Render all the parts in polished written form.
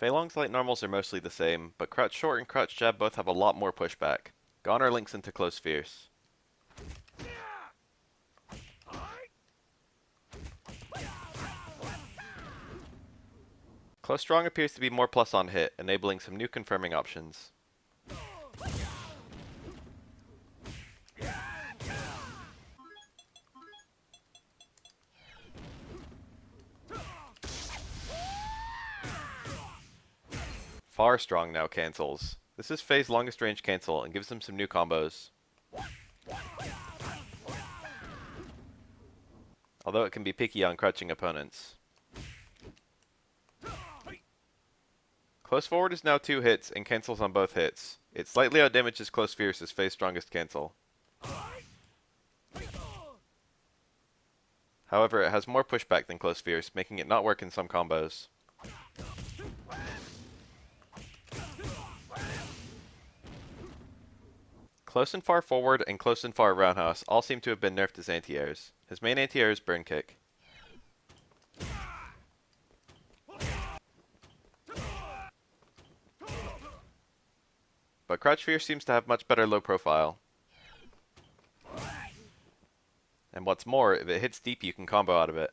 Fei Long's light normals are mostly the same, but crouch short and crouch jab both have a lot more pushback. Goner links into close fierce. Close strong appears to be more plus on hit, enabling some new confirming options. Far strong now cancels. This is Fei's longest range cancel and gives him some new combos. Although it can be picky on crouching opponents. Close forward is now 2 hits and cancels on both hits. It slightly outdamages close fierce as Fei's strongest cancel. However, it has more pushback than close fierce, making it not work in some combos. Close and far forward and close and far roundhouse all seem to have been nerfed as anti-airs. His main anti-air is burn kick. But crouch fierce seems to have much better low profile. And what's more, if it hits deep you can combo out of it.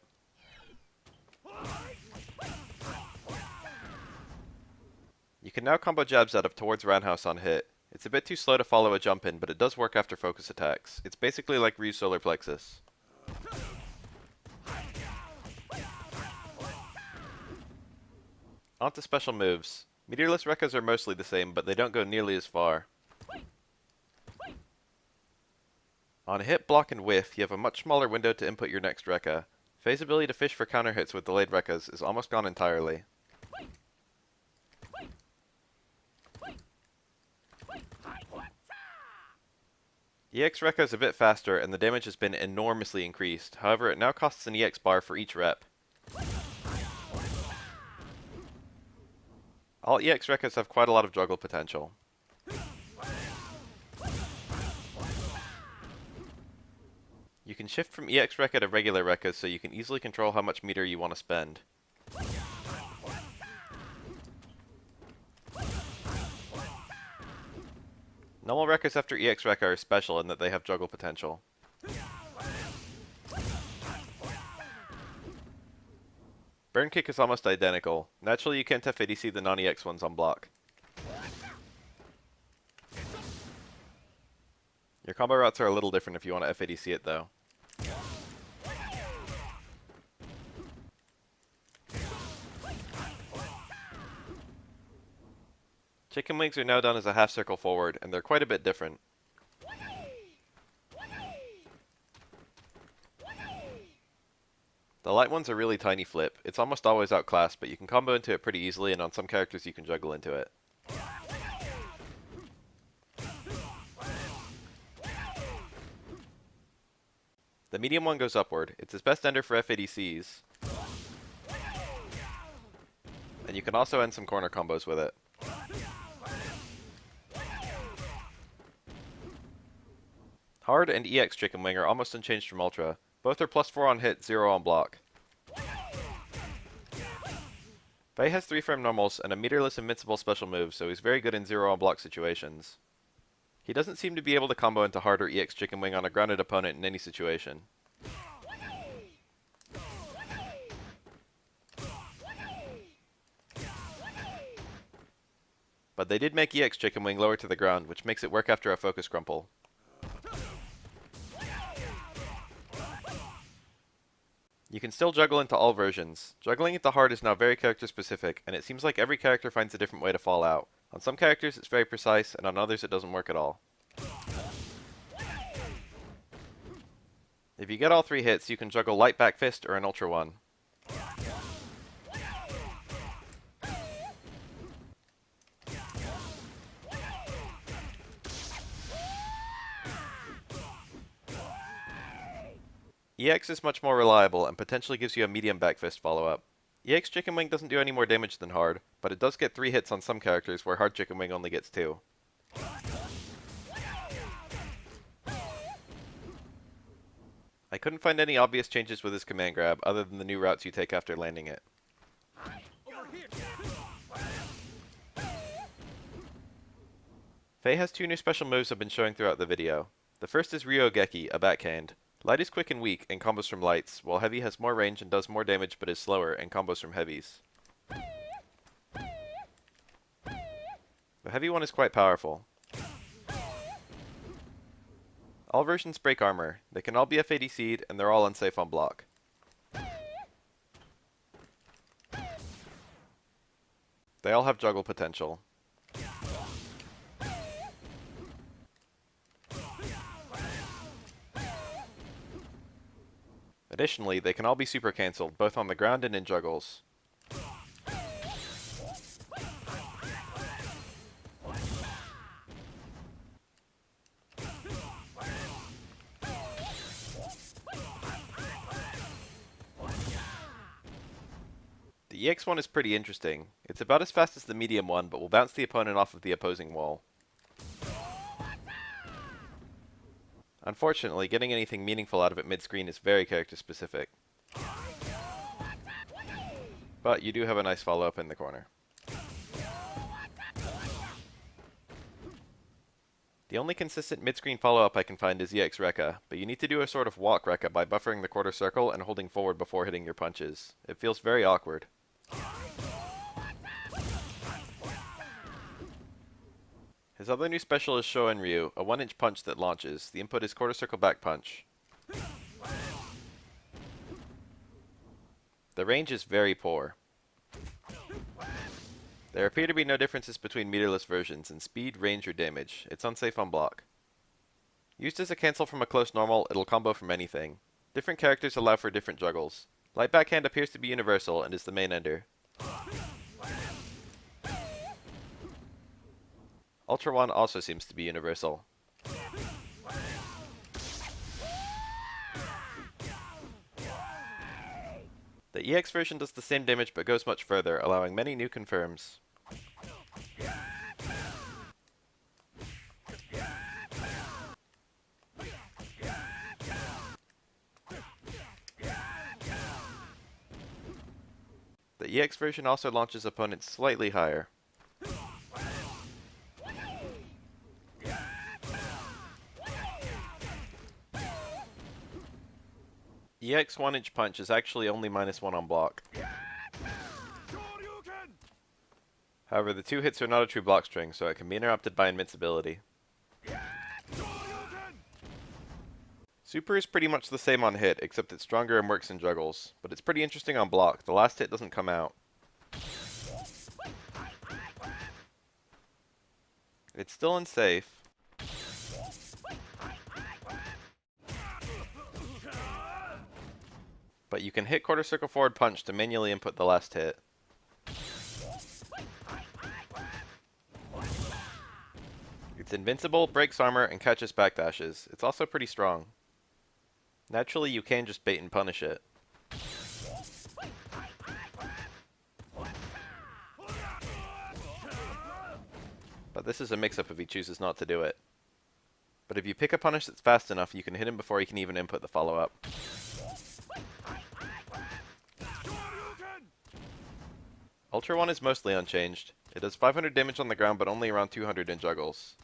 You can now combo jabs out of towards roundhouse on hit. It's a bit too slow to follow a jump in, but it does work after focus attacks. It's basically like Ryu's solar plexus. On to special moves. Meteorless Rekkas are mostly the same, but they don't go nearly as far. On hit, block, and whiff, you have a much smaller window to input your next Rekka. Fei's ability to fish for counter hits with delayed Rekkas is almost gone entirely. EX Rekka is a bit faster, and the damage has been enormously increased. However, it now costs an EX bar for each rep. All EX Rekkas have quite a lot of juggle potential. You can shift from EX Rekka to regular Rekkas so you can easily control how much meter you want to spend. Normal Rekkas after EX Rekka are special in that they have juggle potential. Burn kick is almost identical. Naturally you can't FADC the non-EX ones on block. Your combo routes are a little different if you want to FADC it though. Chicken wings are now done as a half circle forward, and they're quite a bit different. The light one's a really tiny flip. It's almost always outclassed, but you can combo into it pretty easily, and on some characters you can juggle into it. The medium one goes upward. It's his best ender for FADCs. And you can also end some corner combos with it. Hard and EX Chicken Wing are almost unchanged from Ultra. Both are +4 on hit, 0 on block. Fei has 3-frame normals and a meterless invincible special move, so he's very good in 0 on block situations. He doesn't seem to be able to combo into hard or EX Chicken Wing on a grounded opponent in any situation. But they did make EX Chicken Wing lower to the ground, which makes it work after a focus crumple. You can still juggle into all versions. Juggling into hard is now very character specific, and it seems like every character finds a different way to fall out. On some characters it's very precise, and on others it doesn't work at all. If you get all 3 hits, you can juggle light back fist or an ultra one. EX is much more reliable and potentially gives you a medium back fist follow-up. EX Chicken Wing doesn't do any more damage than hard, but it does get 3 hits on some characters where hard Chicken Wing only gets 2. I couldn't find any obvious changes with his command grab other than the new routes you take after landing it. Faye has two new special moves I've been showing throughout the video. The first is Ryogeki, a backhand. Light is quick and weak and combos from lights, while heavy has more range and does more damage but is slower and combos from heavies. The heavy one is quite powerful. All versions break armor, they can all be FADC'd, and they're all unsafe on block. They all have juggle potential. Additionally, they can all be super cancelled, both on the ground and in juggles. The EX one is pretty interesting. It's about as fast as the medium one, but will bounce the opponent off of the opposing wall. Unfortunately, getting anything meaningful out of it mid-screen is very character specific. But you do have a nice follow-up in the corner. The only consistent mid-screen follow-up I can find is EX Rekka, but you need to do a sort of walk Rekka by buffering the quarter circle and holding forward before hitting your punches. It feels very awkward. His other new special is Shoryuken, a 1-inch punch that launches. The input is quarter circle back punch. The range is very poor. There appear to be no differences between meterless versions in speed, range, or damage. It's unsafe on block. Used as a cancel from a close normal, it'll combo from anything. Different characters allow for different juggles. Light backhand appears to be universal and is the main ender. Ultra 1 also seems to be universal. The EX version does the same damage but goes much further, allowing many new confirms. The EX version also launches opponents slightly higher. EX 1-inch punch is actually only -1 on block. However, the 2 hits are not a true block string, so it can be interrupted by invincibility. Super is pretty much the same on hit, except it's stronger and works in juggles, but it's pretty interesting on block. The last hit doesn't come out. It's still unsafe. But you can hit quarter circle forward punch to manually input the last hit. It's invincible, breaks armor, and catches backdashes. It's also pretty strong. Naturally, you can just bait and punish it. But this is a mix-up if he chooses not to do it. But if you pick a punish that's fast enough, you can hit him before he can even input the follow-up. Ultra 1 is mostly unchanged. It does 500 damage on the ground, but only around 200 in juggles.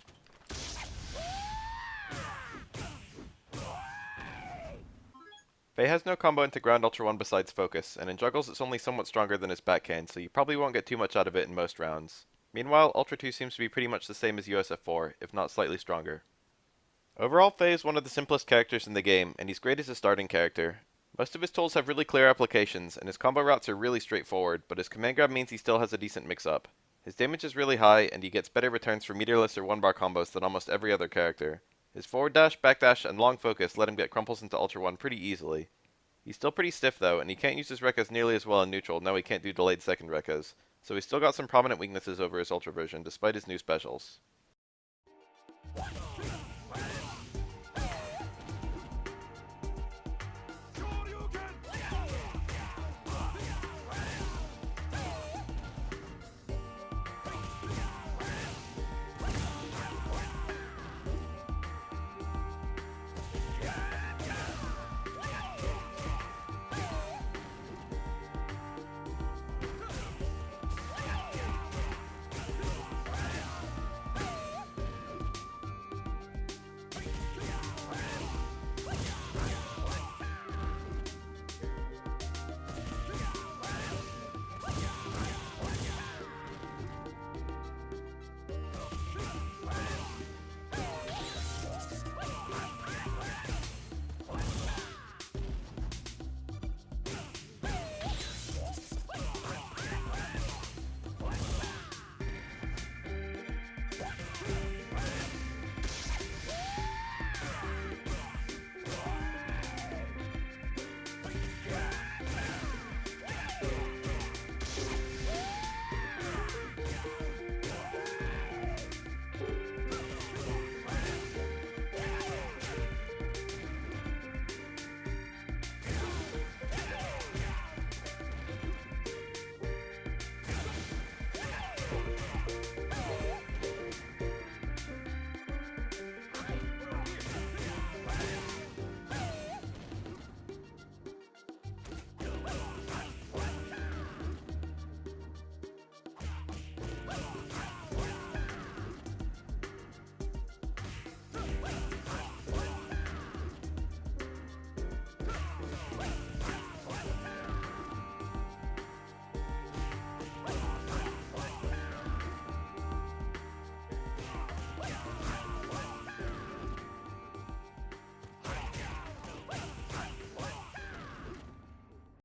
Faye has no combo into ground Ultra 1 besides focus, and in juggles it's only somewhat stronger than his backhand, so you probably won't get too much out of it in most rounds. Meanwhile, Ultra 2 seems to be pretty much the same as SF4, if not slightly stronger. Overall, Faye is one of the simplest characters in the game, and he's great as a starting character. Most of his tools have really clear applications, and his combo routes are really straightforward, but his command grab means he still has a decent mix-up. His damage is really high, and he gets better returns for meterless or one-bar combos than almost every other character. His forward dash, backdash, and long focus let him get crumples into Ultra 1 pretty easily. He's still pretty stiff though, and he can't use his Rekkas nearly as well in neutral, now he can't do delayed second Rekkas, so he's still got some prominent weaknesses over his Ultra version, despite his new specials.